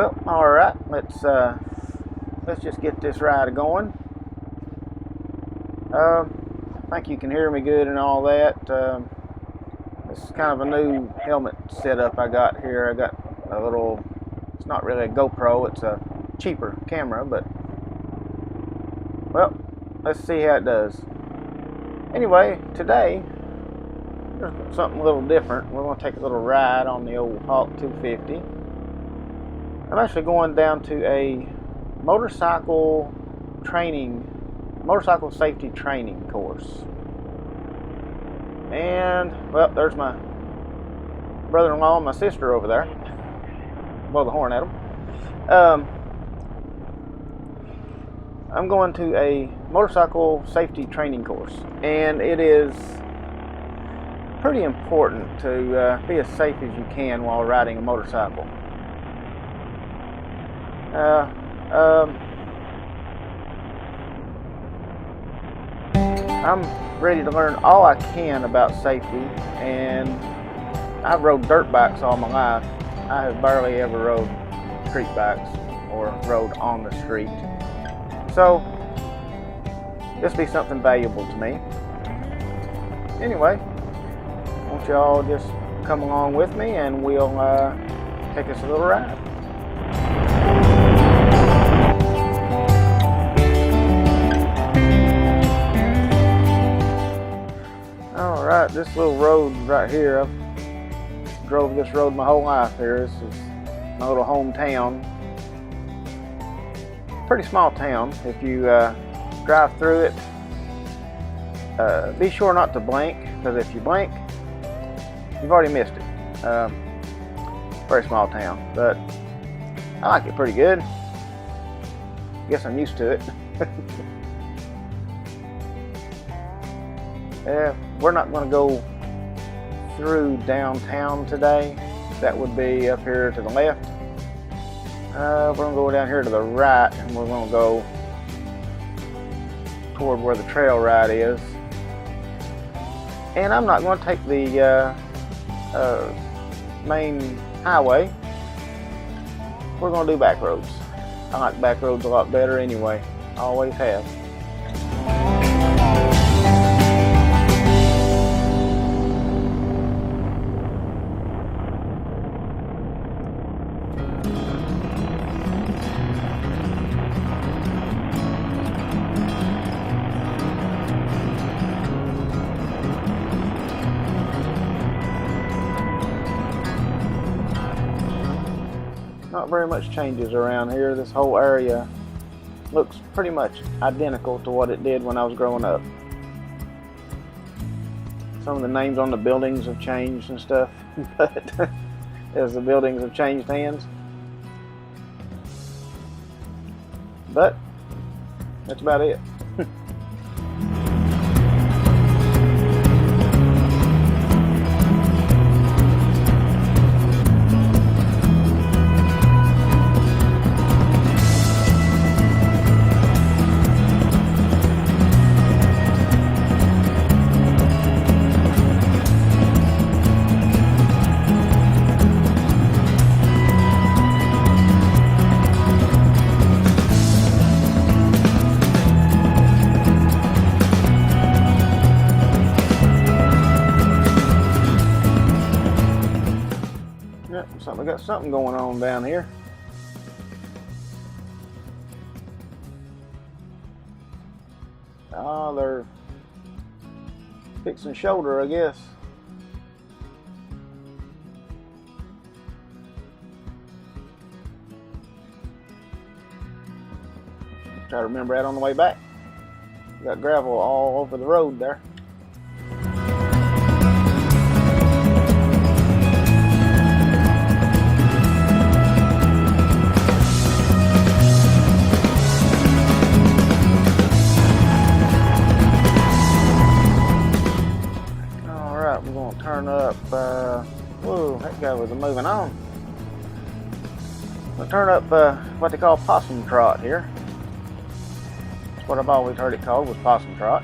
Well, all right. Let's just get this ride going. I think you can hear me good and all that. This is kind of a new helmet setup I got here. I got a little. It's not really a GoPro. It's a cheaper camera, but well, let's see how it does. Anyway, today there's something a little different. We're going to take a little ride on the old Hawk 250. I'm actually going down to a motorcycle safety training course. And, well, there's my brother-in-law and my sister over there. Blow the horn at them. I'm going to a motorcycle safety training course, and it is pretty important to be as safe as you can while riding a motorcycle. I'm ready to learn all I can about safety, and I've rode dirt bikes all my life. I have barely ever rode street bikes or rode on the street. So this will be something valuable to me. Anyway, won't you all just come along with me and we'll take us a little ride. Alright, this little road right here, I've drove this road my whole life here. This is my little hometown. Pretty small town. If you drive through it, be sure not to blink, because if you blink, you've already missed it. Very small town, but I like it pretty good. Guess I'm used to it. We're not going to go through downtown today. That would be up here to the left. We're going to go down here to the right, and we're going to go toward where the trail ride is. And I'm not going to take the main highway. We're going to do back roads. I like back roads a lot better anyway. I always have. Not very much changes around here. This whole area looks pretty much identical to what it did when I was growing up. Some of the names on the buildings have changed and stuff, but as the buildings have changed hands. But that's about it. We got something going on down here. Oh, they're fixing shoulder, I guess. Try to remember that on the way back. We got gravel all over the road there. Turn up, whoa, that guy was moving on. We'll turn up what they call possum trot here. That's what I've always heard it called, was possum trot.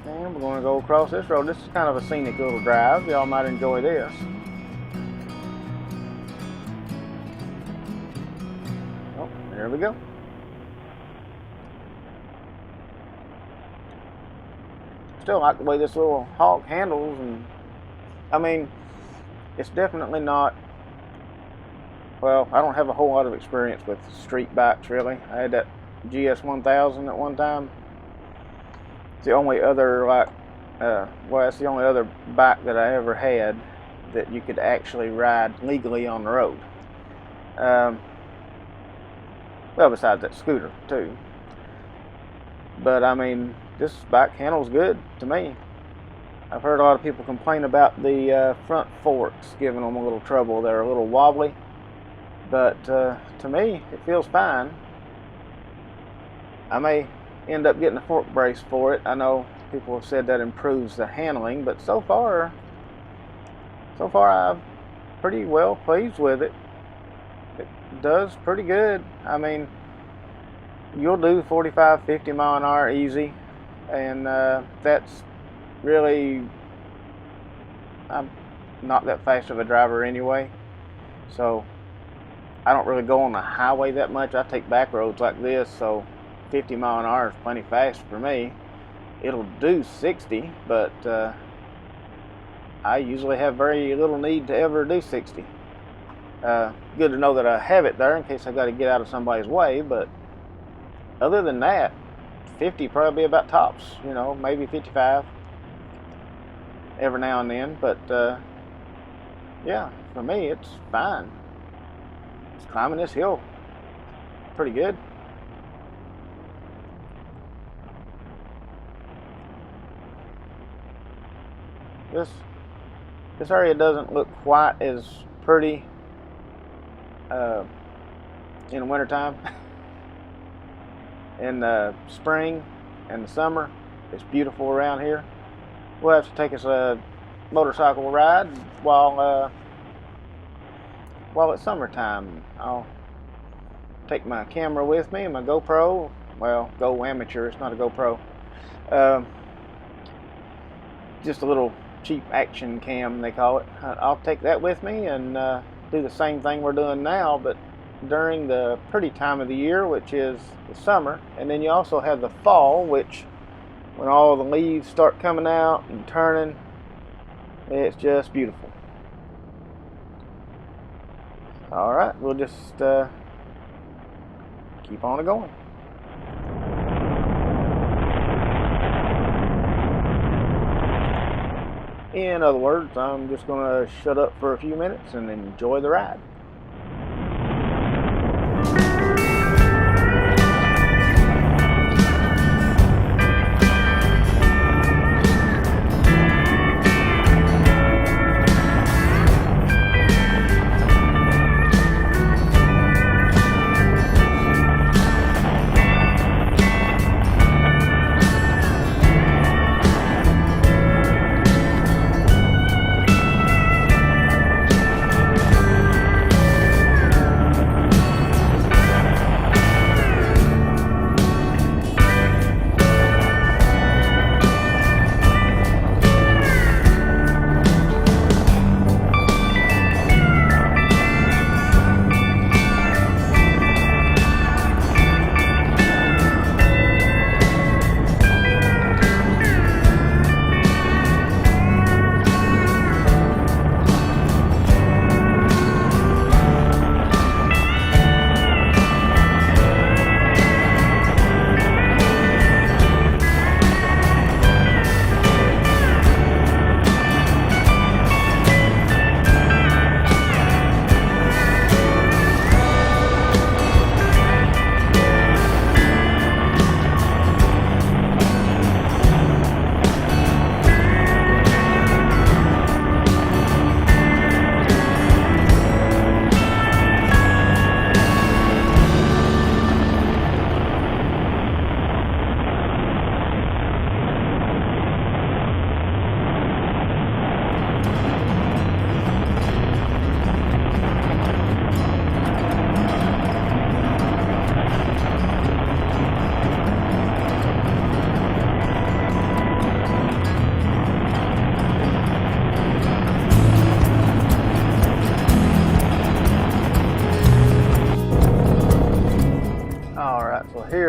And we're going to go across this road. This is kind of a scenic little drive. Y'all might enjoy this. There we go. Still like the way this little Hawk handles, and I mean, it's definitely not, well, I don't have a whole lot of experience with street bikes really. I had that GS 1000 at one time. It's the only other well, it's the only other bike that I ever had that you could actually ride legally on the road. Well, besides that scooter too. But I mean, this bike handles good to me. I've heard a lot of people complain about the front forks giving them a little trouble. They're a little wobbly, but to me, it feels fine. I may end up getting a fork brace for it. I know people have said that improves the handling, but so far I'm pretty well pleased with it. It does pretty good. I mean, you'll do 45, 50 mile an hour easy, and that's really, I'm not that fast of a driver anyway, so I don't really go on the highway that much. I take back roads like this, so 50 mile an hour is plenty fast for me. It'll do 60, but I usually have very little need to ever do 60. Good to know that I have it there in case I got to get out of somebody's way, but other than that, 50 probably about tops, you know, maybe 55 every now and then, but yeah, for me it's fine. It's climbing this hill pretty good. This area doesn't look quite as pretty in the wintertime. In the spring and the summer, it's beautiful around here. We'll have to take us a motorcycle ride while it's summertime. I'll take my camera with me and my GoPro. Well, Go Amateur, it's not a GoPro. Just a little cheap action cam, they call it. I'll take that with me and do the same thing we're doing now, but during the pretty time of the year, which is the summer. And then you also have the fall, which when all the leaves start coming out and turning, it's just beautiful. Alright, we'll just keep on going. In other words, I'm just going to shut up for a few minutes and enjoy the ride.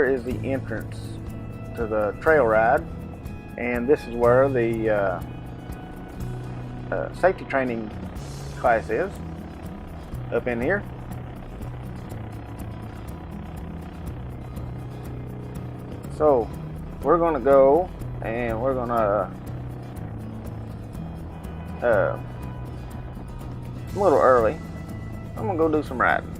is the entrance to the trail ride, and this is where the safety training class is, up in here. So we're going to go and we're going to a little early. I'm going to go do some riding.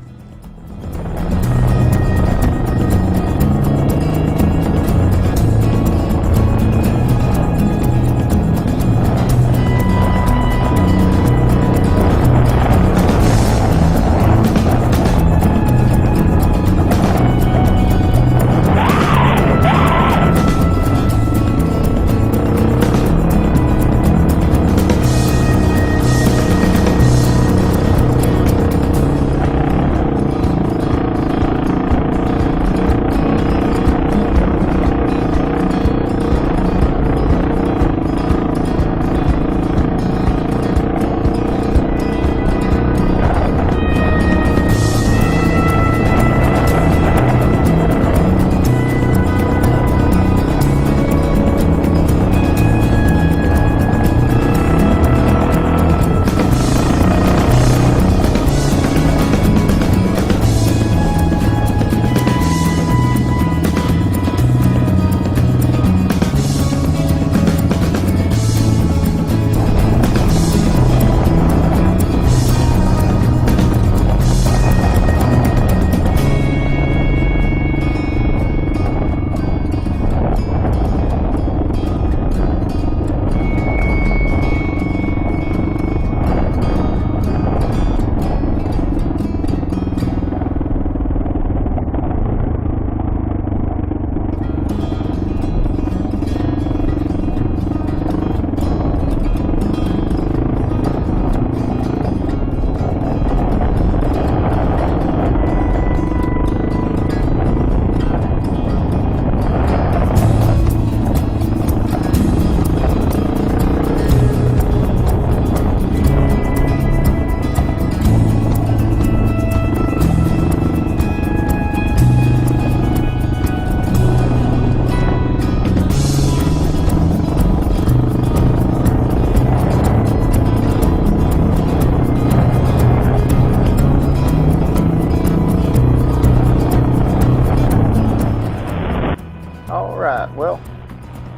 Alright, well,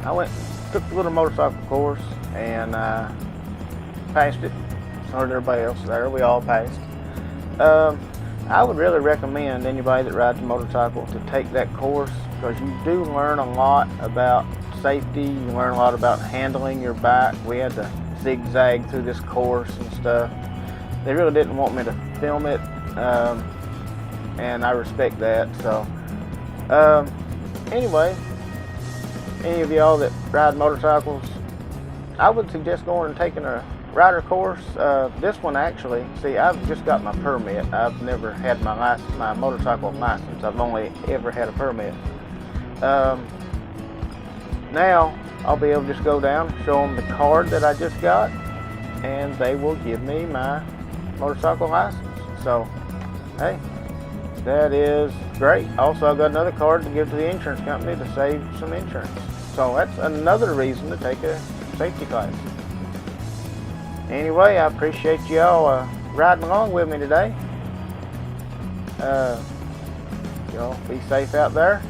I took the little motorcycle course and passed it. So did everybody else there. We all passed. I would really recommend anybody that rides a motorcycle to take that course, because you do learn a lot about safety. You learn a lot about handling your bike. We had to zigzag through this course and stuff. They really didn't want me to film it, and I respect that. So anyway, any of y'all that ride motorcycles, I would suggest going and taking a rider course. This one actually, see, I've just got my permit. I've never had my motorcycle license. I've only ever had a permit. Now I'll be able to just go down, show them the card that I just got, and they will give me my motorcycle license. So, hey, that is great. Also, I've got another card to give to the insurance company to save some insurance. So that's another reason to take a safety class. Anyway, I appreciate y'all riding along with me today. Y'all be safe out there.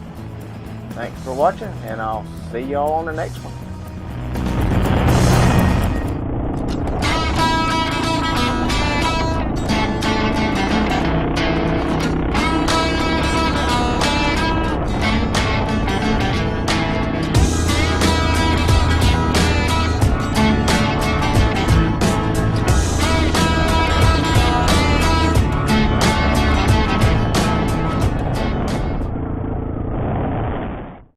Thanks for watching, and I'll see y'all on the next one.